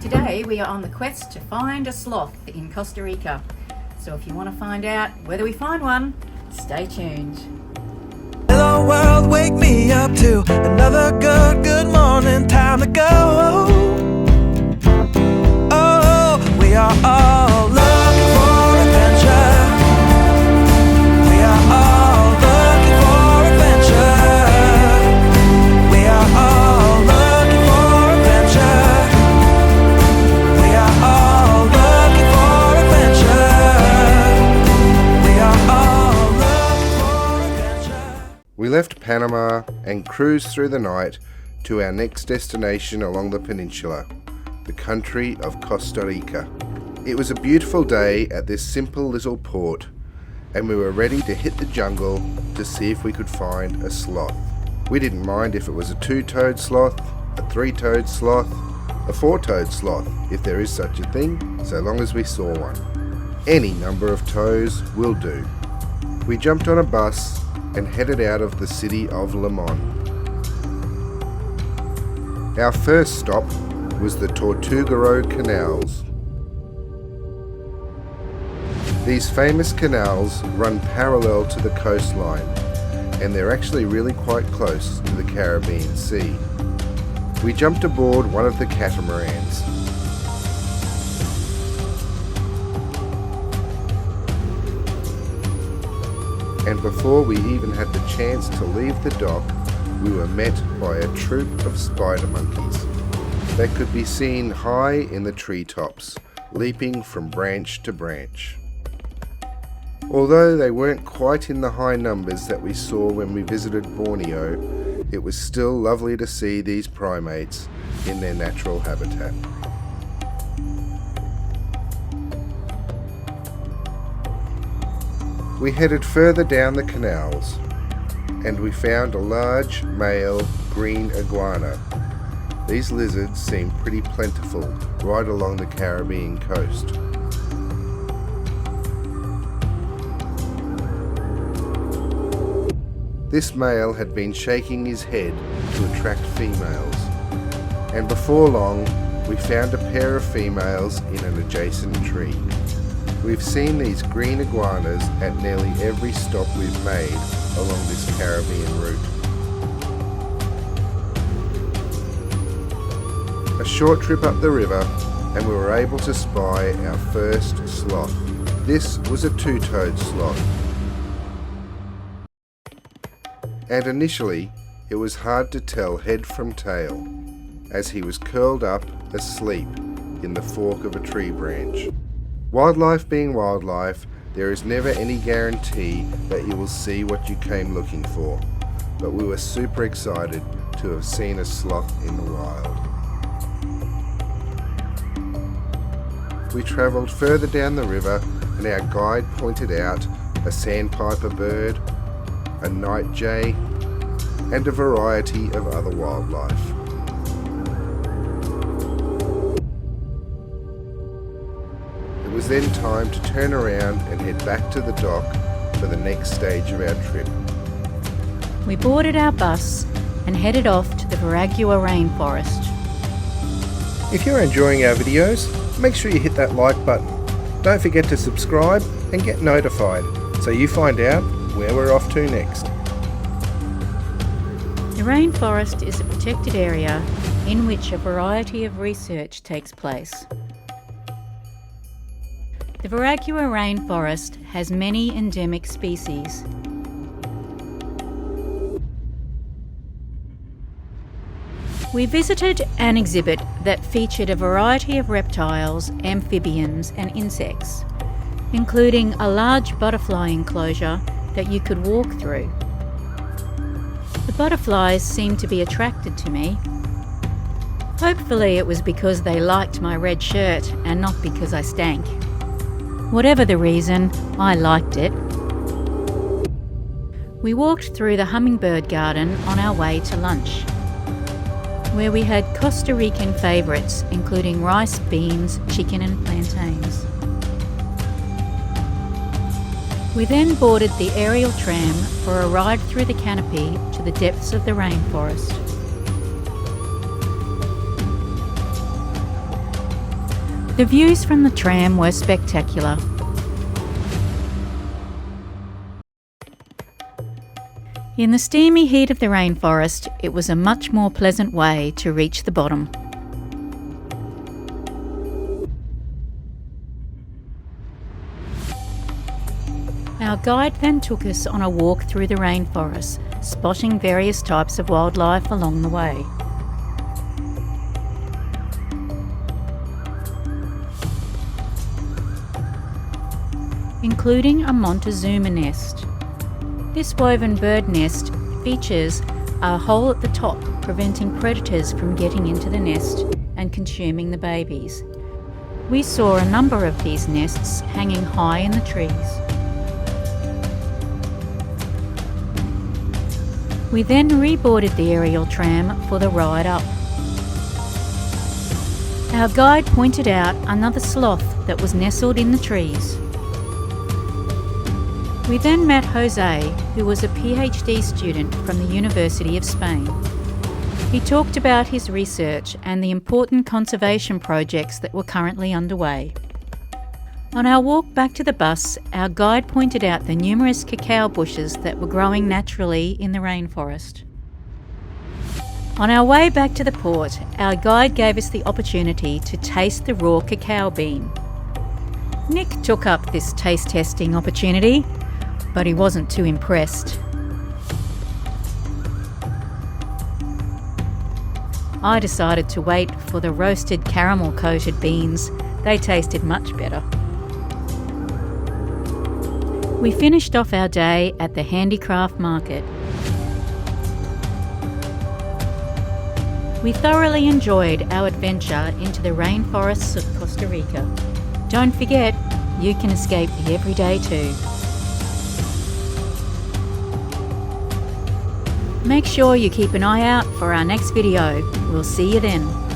Today we are on the quest to find a sloth in Costa Rica. So if you want to find out whether we find one, stay tuned. Hello world, wake me up to another good morning, time to go. Oh, we are all looking for adventure. We are all looking for adventure. We are all looking for adventure. We are all looking for adventure. We are all looking for adventure. We left Panama and cruised through the night to our next destination along the peninsula, the country of Costa Rica. It was a beautiful day at this simple little port, and we were ready to hit the jungle to see if we could find a sloth. We didn't mind if it was a two-toed sloth, a three-toed sloth, a four-toed sloth, if there is such a thing, so long as we saw one. Any number of toes will do. We jumped on a bus and headed out of the city of Limon. Our first stop was the Tortuguero canals. These famous canals run parallel to the coastline, and they're actually really quite close to the Caribbean Sea. We jumped aboard one of the catamarans. And before we even had the chance to leave the dock, we were met by a troop of spider monkeys that could be seen high in the treetops, leaping from branch to branch. Although they weren't quite in the high numbers that we saw when we visited Borneo, it was still lovely to see these primates in their natural habitat. We headed further down the canals, and we found a large male green iguana. These lizards seem pretty plentiful right along the Caribbean coast. This male had been shaking his head to attract females, and before long we found a pair of females in an adjacent tree. We've seen these green iguanas at nearly every stop we've made along this Caribbean route. A short trip up the river and we were able to spy our first sloth. This was a two-toed sloth. And initially, it was hard to tell head from tail, as he was curled up asleep in the fork of a tree branch. Wildlife being wildlife, there is never any guarantee that you will see what you came looking for, but we were super excited to have seen a sloth in the wild. We travelled further down the river and our guide pointed out a sandpiper bird, a night jay, and a variety of other wildlife. It was then time to turn around and head back to the dock for the next stage of our trip. We boarded our bus and headed off to the Veragua rainforest. If you're enjoying our videos, make sure you hit that like button. Don't forget to subscribe and get notified so you find out where we're off to next. The rainforest is a protected area in which a variety of research takes place. The Veragua rainforest has many endemic species. We visited an exhibit that featured a variety of reptiles, amphibians and insects, including a large butterfly enclosure that you could walk through. The butterflies seemed to be attracted to me. Hopefully it was because they liked my red shirt and not because I stank. Whatever the reason, I liked it. We walked through the hummingbird garden on our way to lunch, where we had Costa Rican favourites including rice, beans, chicken and plantains. We then boarded the aerial tram for a ride through the canopy to the depths of the rainforest. The views from the tram were spectacular. In the steamy heat of the rainforest, it was a much more pleasant way to reach the bottom. Our guide then took us on a walk through the rainforest, spotting various types of wildlife along the way. Including a Montezuma nest. This woven bird nest features a hole at the top, preventing predators from getting into the nest and consuming the babies. We saw a number of these nests hanging high in the trees. We then reboarded the aerial tram for the ride up. Our guide pointed out another sloth that was nestled in the trees. We then met Jose, who was a PhD student from the University of Spain. He talked about his research and the important conservation projects that were currently underway. On our walk back to the bus, our guide pointed out the numerous cacao bushes that were growing naturally in the rainforest. On our way back to the port, our guide gave us the opportunity to taste the raw cacao bean. Nick took up this taste testing opportunity, but he wasn't too impressed. I decided to wait for the roasted caramel-coated beans. They tasted much better. We finished off our day at the handicraft market. We thoroughly enjoyed our adventure into the rainforests of Costa Rica. Don't forget, you can escape the everyday too. Make sure you keep an eye out for our next video. We'll see you then.